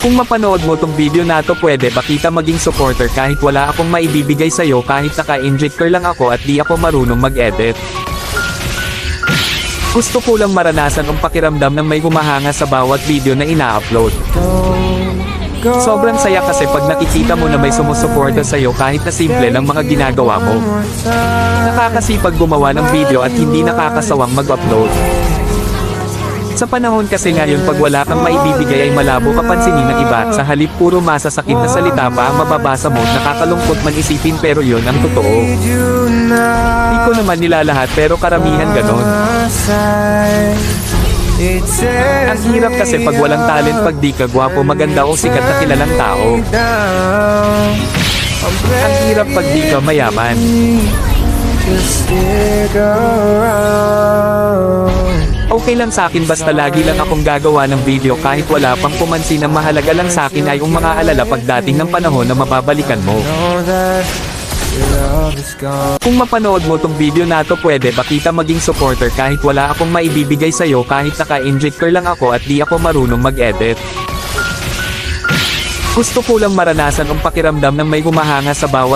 Kung mapanood mo tong video na to, pwede ba kita maging supporter kahit wala akong maibibigay sa'yo, kahit naka-injector lang ako at di ako marunong mag-edit. Gusto ko lang maranasan ang pakiramdam ng may humahanga sa bawat video na ina-upload. Sobrang saya kasi pag nakikita mo na may sumusuporta sa'yo kahit na simple lang mga ginagawa mo. Nakakasipag gumawa ng video at hindi nakakasawang mag-upload. Sa panahon kasi ngayon, pag wala kang maibibigay ay malabo ka pansinin ng iba, at sa halip puro masasakit na salita pa ang mababasa mo. Nakakalungkot man isipin, pero yun ang totoo. Di ko naman nilalahat, pero karamihan ganon. Ang hirap kasi pag walang talent, pag di ka gwapo, maganda o sikat na kilalang tao. Ang hirap pag di ka mayaman. Okay lang sa akin basta lagi lang akong gagawa ng video kahit wala pang pumansin. Ang mahalaga lang sa akin ay yung mga alala pagdating ng panahon na mababalikan mo. Kung mapanood mo tong video na to, pwede ba kita maging supporter kahit wala akong maibibigay sa'yo, kahit naka-injector lang ako at di ako marunong mag-edit. Gusto ko lang maranasan ang pakiramdam ng may humahanga sa bawat